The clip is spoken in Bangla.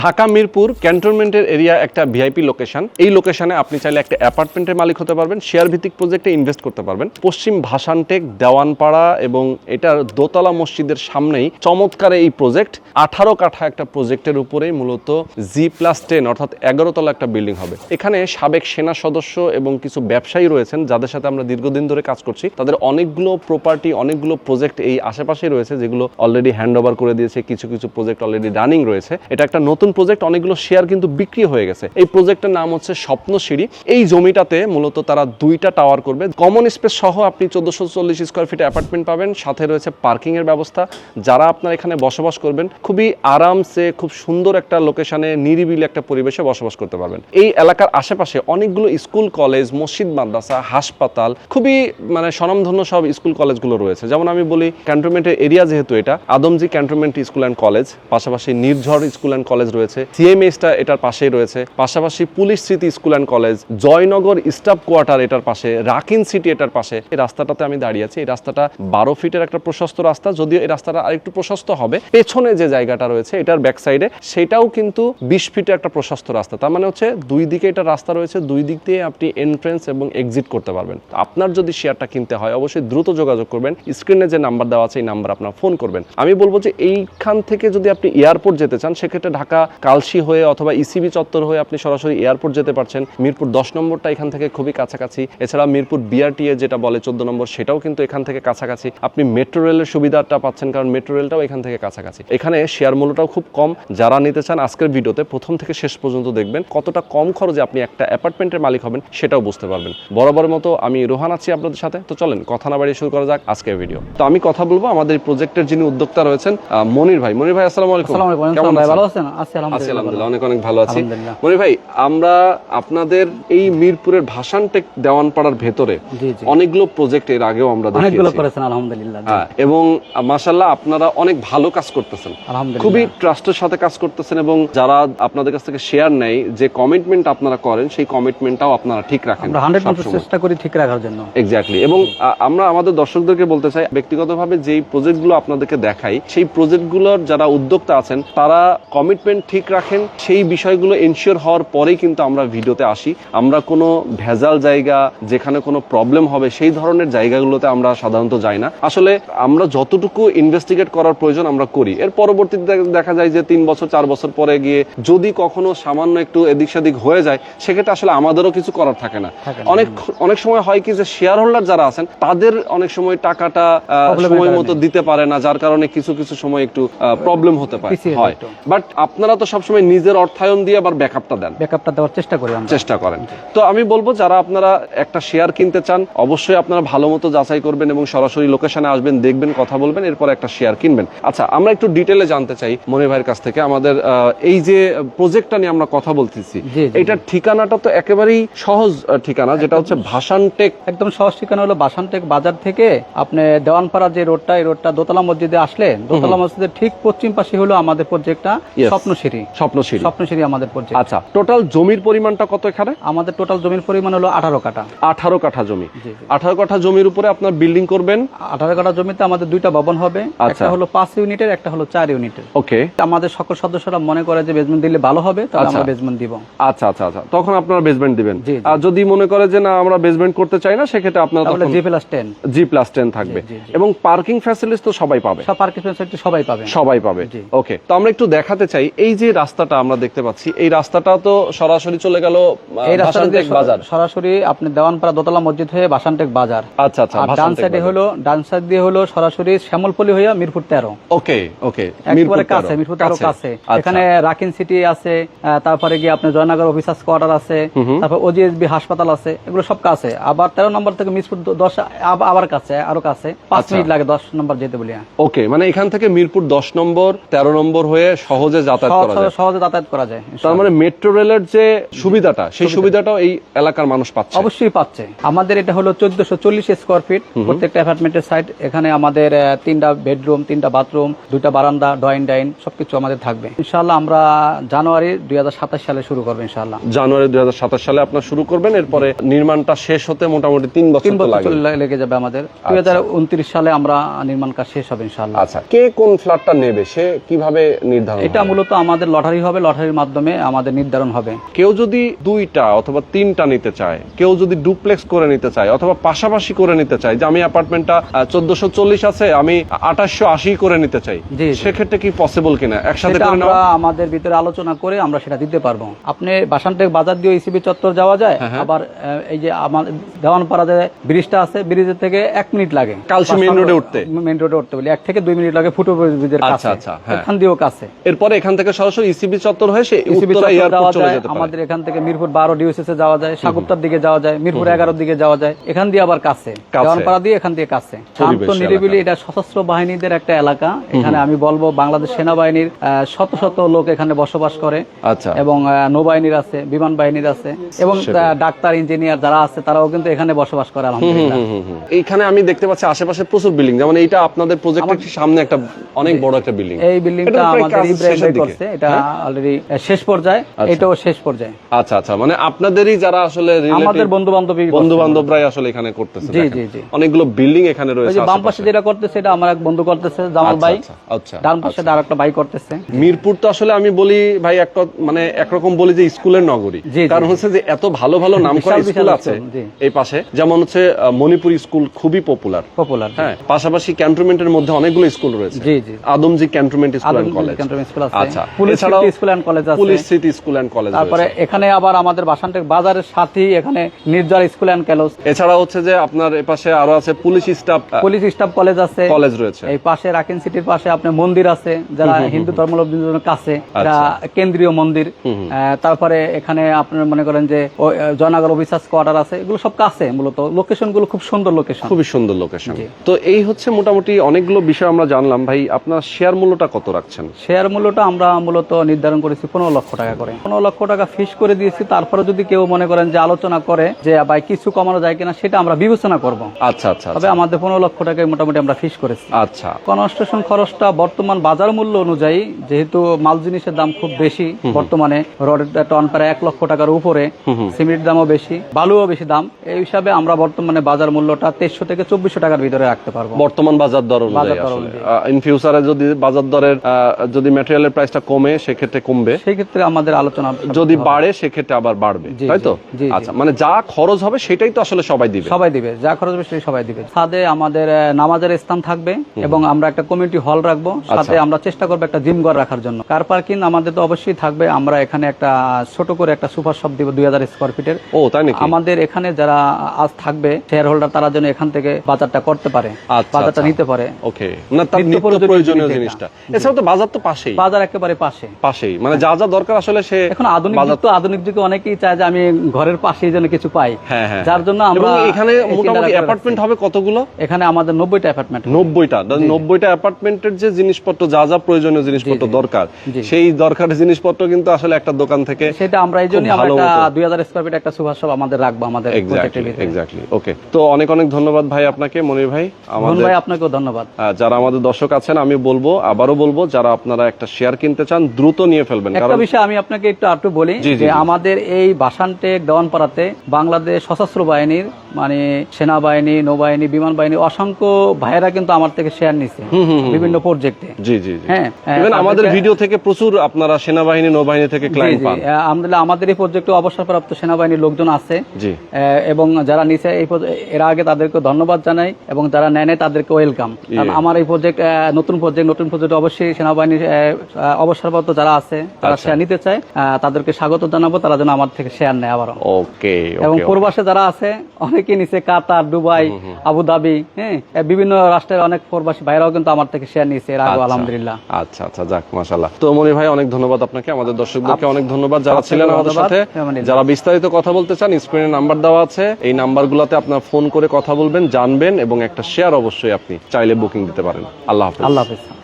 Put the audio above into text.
ঢাকা মিরপুর ক্যান্টনমেন্টের এরিয়া একটা ভিআইপি লোকেশন। এই লোকেশনে আপনি চাইলে একটা অ্যাপার্টমেন্টের মালিক হতে পারবেন, শেয়ার ভিত্তিক প্রজেক্টে ইনভেস্ট করতে পারবেন। পশ্চিম ভাসানটেক, দেওয়ানপাড়া এবং এটার দোতলা মসজিদের সামনেই চমৎকার এই প্রজেক্ট। 18 কাঠা একটা প্রজেক্টের উপরেই মূলত G+10 অর্থাৎ 11 তলা একটা বিল্ডিং হবে। এখানে সাবেক সেনা সদস্য এবং কিছু ব্যবসায়ী রয়েছেন যাদের সাথে আমরা দীর্ঘদিন ধরে কাজ করছি। তাদের অনেকগুলো প্রপার্টি, অনেকগুলো প্রজেক্ট এই আশেপাশে রয়েছে যেগুলো অলরেডি হ্যান্ড ওভার করে দিয়েছে। কিছু কিছু প্রজেক্ট অলরেডি রানিং রয়েছে। এটা একটা নতুন প্রজেক্ট, অনেকগুলো শেয়ার কিন্তু বিক্রি হয়ে গেছে। এই প্রজেক্টের নাম হচ্ছে স্বপ্নসিঁড়ি। এই জমিটাতে মূলত তারা 2টা টাওয়ার করবে। কমন স্পেস সহ আপনি 1440 স্কয়ার ফিট অ্যাপার্টমেন্ট পাবেন, সাথে রয়েছে পার্কিং এর ব্যবস্থা। যারা আপনার এখানে বসবাস করবেন খুবই আরামসে, খুব সুন্দর একটা লোকেশনে, নিরিবিলি একটা পরিবেশে বসবাস করতে পারবেন। এই এলাকার আশেপাশে অনেকগুলো স্কুল, কলেজ, মসজিদ, মাদ্রাসা, হাসপাতাল, খুবই স্বনামধন্য সব স্কুল কলেজগুলো রয়েছে। যেমন আমি বলি, ক্যান্টনমেন্টের এরিয়া যেহেতু এটা, Adamjee cantonment school and college, পাশাপাশি নির্ঝর স্কুল অ্যান্ড কলেজ রয়েছে, সিএমএসটা এটার পাশেই রয়েছে, পাশাপাশি police Smriti school and college, Joynagar staff quarter এটার পাশে, রাকিন সিটি এটার পাশে। এই রাস্তাটাতে আমি দাঁড়িয়ে আছি। এই রাস্তাটা 12 ফিটের একটা প্রশস্ত রাস্তা, যদিও এই রাস্তাটা আরেকটু প্রশস্ত হবে। পেছনে যে জায়গাটা রয়েছে এটার ব্যাক সাইডে, সেটাও কিন্তু 20 ফিটের একটা প্রশস্ত রাস্তা। তার মানে হচ্ছে 2 দিকে এটা রাস্তা রয়েছে, 2 দিক দিয়ে আপনি এন্ট্রেন্স এবং এক্সিট করতে পারবেন। আপনার যদি শেয়ারটা কিনতে হয় অবশ্যই দ্রুত যোগাযোগ করবেন। স্ক্রিনে যে নাম্বার দেওয়া আছে এই নাম্বার আপনার ফোন করবেন। আমি বলবো যে এইখান থেকে যদি আপনি এয়ারপোর্ট যেতে চান, সেক্ষেত্রে ঢাকা কালশি হয়ে অথবা ইসিবি চত্বর হয়ে আপনি সরাসরি এয়ারপোর্ট যেতে পারছেন। মিরপুর 10 নম্বরটা এখান থেকে খুবই কাছাকাছি। এছাড়া মিরপুর বিআরটিএ যেটা বলে 14 নম্বর, সেটাও কিন্তু এখান থেকে কাছাকাছি। আপনি মেট্রো রেলের সুবিধাটা পাচ্ছেন, কারণ মেট্রো রেলটাও এখান থেকে কাছাকাছি। এখানে শেয়ার মূল্যটাও খুব কম। যারা নিতে চান আজকের ভিডিওতে প্রথম থেকে শেষ পর্যন্ত দেখবেন, কতটা কম খরচে আপনি একটা অ্যাপার্টমেন্টের মালিক হবেন সেটাও বুঝতে পারবেন। বরাবরের মতো আমি রোহান আছি আপনাদের সাথে। তো চলেন কথা না বাড়িয়ে শুরু করা যাক আজকের ভিডিও। তো আমি কথা বলবো আমাদের এই প্রজেক্টের যিনি উদ্যোক্তা রয়েছেন, মনির ভাই। মনির ভাই, আসসালামু আলাইকুম। কেমন ভাই, ভালো আছেন? আলহামদুলিল্লাহ, অনেক অনেক ভালো আছি। মনির ভাই, আমরা আপনাদের এই মিরপুরের ভাসানটেক দেওয়ানপাড়ার ভেতরে অনেকগুলো প্রজেক্ট এর আগেও আমরা দেখেছি, আলহামদুলিল্লাহ, এবং মাশাআল্লাহ আপনারা অনেক ভালো কাজ করতেছেন, খুবই ট্রাস্টের সাথে কাজ করতেছেন, এবং যারা আপনাদের কাছ থেকে শেয়ার নেয়, যে কমিটমেন্ট আপনারা করেন সেই কমিটমেন্টটাও আপনারা ঠিক রাখেন। আমরা 100% চেষ্টা করি ঠিক রাখার জন্য। এক্স্যাক্টলি। এবং আমরা আমাদের দর্শকদেরকে বলতে চাই, ব্যক্তিগতভাবে যেই প্রজেক্টগুলো আপনাদেরকে দেখাই, সেই প্রজেক্টগুলোর যারা উদ্যোক্তা আছেন তারা কমিটমেন্ট ঠিক রাখেন। সেই বিষয়গুলো এনশিওর হওয়ার পরেই কিন্তু আমরা ভিডিওতে আসি। আমরা কোনো ভেজাল জায়গা, যেখানে কোনো প্রবলেম হবে, সেই ধরনের জায়গাগুলোতে আমরা সাধারণত যাই না। আসলে আমরা যতটুকু ইনভেস্টিগেট করার প্রয়োজন আমরা করি। এর পরবর্তীতে দেখা যায় যে 3 বছর 4 বছর পরে গিয়ে যদি কখনো সামান্য একটু এদিক সেদিক হয়ে যায়, সেক্ষেত্রে আসলে আমাদেরও কিছু করার থাকে না। অনেক সময় হয় কি যে শেয়ার হোল্ডার যারা আছেন তাদের অনেক সময় টাকাটা সময় মতো দিতে পারে না, যার কারণে কিছু কিছু সময় একটু প্রবলেম হতে পারে হয়। বাট আপনারা তো সবসময় নিজের অর্থায়ন দিয়ে আবার ব্যাকআপটা দেন, ব্যাকআপটা দেওয়ার চেষ্টা করেন। তো আমি বলবো, যারা আপনারা একটা শেয়ার কিনতে চান অবশ্যই আপনারা ভালো মতো যাচাই করবেন এবং সরাসরি লোকেশনে আসবেন, দেখবেন, কথা বলবেন, এরপর একটা শেয়ার কিনবেন। আচ্ছা, আমরা একটু ডিটেইলে জানতে চাই মনির ভাইয়ের কাছ থেকে, আমাদের এই যে প্রজেক্টটা নিয়ে আমরা কথা বলতেছি, এটার ঠিকানাটা তো একেবারেই সহজ ঠিকানা, যেটা হচ্ছে ভাসানটেক। একদম সহজ ঠিকানা হলো ভাসানটেক বাজার থেকে আপনি দেওয়ানপাড়া যে রোডটা, এই রোডটা দোতলা মসজিদে আসলে, দোতলা মসজিদের ঠিক পশ্চিম পাশে হলো আমাদের প্রজেক্টটা স্বপ্নসিঁড়ি আমাদের প্রজেক্ট। আচ্ছা, টোটাল জমির পরিমাণটা কত এখানে? আমাদের টোটাল জমির পরিমাণ হলো 18 কাঠা। 18 কাঠা জমি। 18 কাঠা জমির উপরে আপনার বিল্ডিং করবেন। 18 কাঠা জমিতে আমাদের 2টা ভবন হবে, একটা হলো 5 ইউনিটের, একটা হলো 4 ইউনিটের। ওকে। আমাদের সকল সদস্যরা মনে করে যে বেসমেন্ট দিলে ভালো হবে, তাহলে আমরা বেসমেন্ট দিব। আচ্ছা আচ্ছা আচ্ছা, তখন আপনারা বেসমেন্ট দিবেন। আর যদি মনে করে যে না আমরা বেসমেন্ট করতে চাই না, সেক্ষেত্রে আপনারা তখন G+10 থাকবে। এবং পার্কিং ফ্যাসিলিটিস তো সবাই পাবে, সব পার্কিং ফ্যাসিলিটি সবাই পাবে। ওকে, তো আমরা একটু দেখাতে চাই এই যে রাস্তাটা আমরা দেখতে পাচ্ছি, এই রাস্তাটা তো সরাসরি চলে গেল ভাসানটেক বাজার, সরাসরি আপনি দেওয়ানপাড়া দোতলা মসজিদ হয়ে ভাসানটেক বাজার। আচ্ছা আচ্ছা, ডান সাইড দিয়ে হলো সরাসরি শ্যামলপল্লী হয়ে মিরপুর 13। ওকে ওকে, মিরপুর 13 কাছে। এখানে রাকিন সিটি আছে, তারপরে গিয়ে আপনার জয়নগর অফিসার্স কোয়ার্টার আছে, তারপর ওজিএসবি হাসপাতাল আছে, এগুলো সব কাছে। আবার 13 নম্বর থেকে মিরপুর 10 আবার কাছে, আরো কাছে 5 মিনিট লাগে 10 নম্বর যেতে বলি। ওকে, মানে এখান থেকে মিরপুর 10 নম্বর 13 নম্বর হয়ে সহজে যাতায়াত করা যায়। তার মানে মেট্রো রেলের যে সুবিধাটা, সেই সুবিধাটাও এই এলাকার মানুষ পাচ্ছে। অবশ্যই পাচ্ছে। আমাদের এটা হলো 1440 স্কয়ার ফিট প্রত্যেকটা অ্যাপার্টমেন্টের সাইড। এখানে আমাদের 3টা বেডরুম, 3টা বাথরুম, 2টা বারান্দা, ড্রয়িং ডাইন সবকিছু আমাদের থাকবে। ইনশাআল্লাহ আমরা জানুয়ারি 2027 সালে শুরু করব। ইনশাআল্লাহ জানুয়ারি 2027 সালে আপনারা শুরু করবেন। এরপরে নির্মাণটা শেষ হতে মোটামুটি 3 বছর লেগে যাবে আমাদের। 2029 সালে আমরা নির্মাণ কাজ শেষ হবে ইনশাআল্লাহ। আচ্ছা, কে কোন ফ্ল্যাটটা নেবে সে কিভাবে নির্ধারণ? এটা মূলত আমাদের লটারি হবে, লটারির মাধ্যমে আমাদের নির্ধারণ হবে। কেউ যদি 2টা অথবা 3টা নিতে চায়, কেউ যদি ডুপ্লেক্স করে নিতে চায় অথবা পাশাপাশি করে নিতে চায়, যে আমি অ্যাপার্টমেন্টটা 1440 আছে, আমি 2880 করে নিতে চাই, জি। সেক্ষেত্রে কি পসিবল কিনা একসাথে সেটা করে আমরা নেওয়া? আমাদের ভিতরে আলোচনা করে আমরা সেটা দিতে পারবো। আপনি বাসানটেক বাজার দিয়ে ইসিবি চত্বর যাওয়া যায়, আবার এই যে আমাদের দেওয়ানপাড়া যে ব্রিজটা আছে, ব্রিজের থেকে 1 মিনিট লাগে কালসি মেইন রোডে উঠতে। মেইন রোডে উঠতে বলি 1 থেকে 2 মিনিট লাগে ফুটওভার ব্রিজের কাছে। আচ্ছা, হ্যাঁ। এখান দিয়েও কাছে। এরপরে এখান থেকে সরাসরি ইসিবি চত্বর হয়ে সে ইসিবি উত্তরা চত্বর এয়ারপোর্ট যাওয়া চলে যায়, যেতে পারে। আমাদের এখান থেকে মিরপুর 12 ডিওসিসে যাওয়া যায়, সাগুপ্তার দিকে যাওয়া যায়, মিরপুর 11 দিকে যাওয়া যায়, এখান দিয়ে আবার কাছে দেওয়ানপাড়া দিয়ে এখান দিয়ে কাছে। শান্ত নিরিবিলি, এটা সশস্ত্র বাহিনীদের একটা এলাকা। এখানে আমি বলবো বাংলাদেশ সেনাবাহিনীর শত শত লোক এখানে বসবাস করে। আচ্ছা। এবং নৌবাহিনীর আছে, বিমান বাহিনীর আছে, এবং ডাক্তার ইঞ্জিনিয়ার যারা আছে তারাও কিন্তু এখানে বসবাস করে আলহামদুলিল্লাহ। এইখানে আমি দেখতে পাচ্ছি আশেপাশে প্রচুর বিল্ডিং, যেমন এইটা আপনাদের প্রজেক্টের সামনে একটা অনেক বড় একটা বিল্ডিং। এই বিল্ডিংটা আমাদের ইব্রাহিম ভাই করছে, এটা অলরেডি শেষ পর্যায়ে, এটাও শেষ পর্যায়ে। আচ্ছা আচ্ছা, মানে আপনাদেরই যারা আসলে আমাদের বন্ধু বান্ধবরাই আসলে এখানে করতেছে। জি দেখেন, জি জি। অনেকগুলো বিল্ডিং এখানে ওই রয়েছে যে বাম পাশে যেটা করতেছে এটা আমার এক বন্ধু করতেছে, জামাল ভাই। আচ্ছা, ডান পাশে আরেকটা ভাই করতেছে। মিরপুর তো আসলে আমি বলি ভাই মানে একরকম বলি যে স্কুলের নগরী, কারণ হচ্ছে যে এত ভালো ভালো নামকরা স্কুল আছে এই পাশে। যেমন হচ্ছে মণিপুর স্কুল খুবই পপুলার। হ্যাঁ, পাশাপাশি ক্যান্টনমেন্টের মধ্যে অনেকগুলো স্কুল রয়েছে। জি জি। Adamjee cantonment school and college. আচ্ছা, পুলিশ স্কুল এন্ড কলেজ আছে। Police city school and college. তারপরে এখানে আবার আমাদের বাসানটেক বাজারের সাথেই এখানে নির্জল স্কুল এন্ড কলেজ। এছাড়া হচ্ছে যে আপনার এই পাশে আরো আছে পুলিশ স্টাফ কলেজ আছে, কলেজ রয়েছে। এই পাশে রাকিন সিটির পাশে আপনার মন্দির আছে, যারা হিন্দু ধর্মাবলম্বীদের কাছে এটা কেন্দ্রীয় মন্দির। তারপরে এখানে আপনার মনে করেন যে জয়নগর অফিসার্স কোয়ার্টার আছে, এগুলো সব কাছে। মূলত লোকেশন গুলো খুব সুন্দর লোকেশন, খুবই সুন্দর লোকেশন। তো এই হচ্ছে মোটামুটি অনেকগুলো বিষয় আমরা জানলাম। ভাই, আপনার শেয়ার মূল্যটা কত রাখছেন? শেয়ার মূল্যটা আমরা মূলত নির্ধারণ করেছি 15 লক্ষ টাকা করে। 15 লক্ষ টাকা ফিক্স করে দিয়েছি। তারপরে যদি কেউ মনে করেন যে আলোচনা করে যে ভাই কিছু কমানো যায় কিনা, সেটা আমরা বিবেচনা করব। আচ্ছা আচ্ছা। তবে আমাদের 15 লক্ষ টাকায় মোটামুটি আমরা ফিক্স করেছি। আচ্ছা। কনস্ট্রাকশন খরচটা বর্তমান বাজার মূল্য অনুযায়ী, যেহেতু মাল জিনিসের দাম খুব বেশি বর্তমানে, রডের টন প্রায় 1 লক্ষ টাকার উপরে, সিমেন্টের দামও বেশি, বালুও বেশি দাম, এই হিসাবে আমরা বর্তমানে বাজার মূল্যটা 2300 থেকে 2400 টাকার ভিতরে রাখতে পারবো বর্তমান বাজার দর অনুযায়ী। ইন ফিউচারে যদি বাজার দরের যদি ম্যাটেরিয়ালের প্রাইসটা কমে, সেক্ষেত্রে কমবে, সেই ক্ষেত্রে আমাদের আলোচনা, যদি বাড়ে সেক্ষেত্রে আবার বাড়বে, তাই তো? আচ্ছা, মানে যা খরচ হবে সেটাই তো আসলে সবাই দিবে। যা খরচ হবে সেটাই সবাই দিবে। সাথে আমাদের নামাজের স্থান থাকবে এবং আমরা একটা কমিউনিটি হল রাখবো। সাথে আমরা চেষ্টা করবো একটা জিম ঘর রাখার জন্য। কার পার্কিং আমাদের তো অবশ্যই থাকবে। আমরা এখানে একটা ছোট করে একটা সুপার শপ দিব 2000 স্কয়ার ফিটের। ও তাই নাকি? আমাদের এখানে যারা আজ থাকবে শেয়ার হোল্ডার, তারা যেন এখান থেকে বাজারটা করতে পারে, বাজারটা নিতে পারে। ওকে, না তার নিত্য প্রয়োজনীয় জিনিসটা। এছাড়া তো বাজার তো পাশেই, বাজার একেবারে পাশেই, মানে যা যা দরকার আসলে সে এখন আধুনিক যুগে অনেকেই চায় যে আমি ঘরের পাশেই যেন কিছু পাই। যার জন্য আমরা এখানে মোটামুটি অ্যাপার্টমেন্ট হবে কতগুলো? এখানে আমাদের 90টা অ্যাপার্টমেন্ট। 90টা অ্যাপার্টমেন্টের যে জিনিসপত্র, যা যা প্রয়োজনীয় জিনিসপত্র দরকার, সেই দরকারি জিনিসপত্র কিন্তু আসলে একটা দোকান থেকে, সেটা আমরা এই জন্য আমরা একটা 2000 স্কয়ার ফিট একটা সুপার শপ আমাদের রাখবো আমাদের প্রজেক্টের ভিতরে। এক্স্যাক্টলি। ওকে, তো অনেক ধন্যবাদ ভাই আপনাকে, মনির ভাই। ভাই আপনাকেও ধন্যবাদ। যারা আমাদের দর্শক আছেন, আমি আবারও বলবো, যারা আপনারা একটা শেয়ার কিনতে চান দ্রুত নিয়ে ফেলবেন। একটা বিষয় আমি আপনাকে একটু বলি যে আমাদের এই বাসানটেক দেওয়ানপাড়াতে বাংলাদেশ সশস্ত্র বাহিনীর, মানে সেনাবাহিনী, নৌবাহিনী, বিমান বাহিনী, অসংখ্য ভাইয়েরা কিন্তু আমার থেকে শেয়ার নিছে বিভিন্ন প্রজেক্টে। জি জি। হ্যাঁ, ইভেন আমাদের ভিডিও থেকে প্রচুর আপনারা সেনাবাহিনী, নৌবাহিনী থেকে ক্লায়েন্ট পান। আলহামদুলিল্লাহ, আমাদের এই প্রজেক্টে অবসরপ্রাপ্ত সেনাবাহিনীর লোকজন আছে। জি। এবং যারা নিছে এর আগে তাদেরকে ধন্যবাদ জানাই, এবং যারা নেয় তাদেরকে ওয়েলকাম। কারণ আমার এই প্রজেক্ট নতুন প্রজেক্ট অবশ্যই সেনাবাহিনীর অবসরপ্রাপ্ত যারা আছে, তারা শেয়ার নিতে চায়, তাদেরকে স্বাগত জানাবো। তারা যেন আমার থেকে শেয়ার নেয় আবারও। ওকে। এবং প্রবাসে যারা আছে, অনেকে নিচে কাতার, দুবাই, আবুধাবি, হ্যাঁ, বিভিন্ন রাষ্ট্রের অনেক প্রবাসী ভাইরাও কিন্তু আমার থেকে শেয়ার নিয়েছে এর আগে, আলহামদুলিল্লাহ। আচ্ছা আচ্ছা, যাক, মাশাআল্লাহ। তো মনির ভাই, অনেক ধন্যবাদ আপনাকে। আমাদের দর্শকদেরকে অনেক ধন্যবাদ যারা ছিলেন আমাদের সাথে। যারা বিস্তারিত কথা বলতে চান, স্ক্রিনে নাম্বার দেওয়া আছে, এই নাম্বারগুলোতে আপনারা ফোন করে কথা বলবেন, জানবেন, এবং একটা শেয়ার অবশ্যই আপনি চাইলে বুকিং দিতে পারেন। আল্লাহ হাফেজ। আল্লাহ হাফেজ।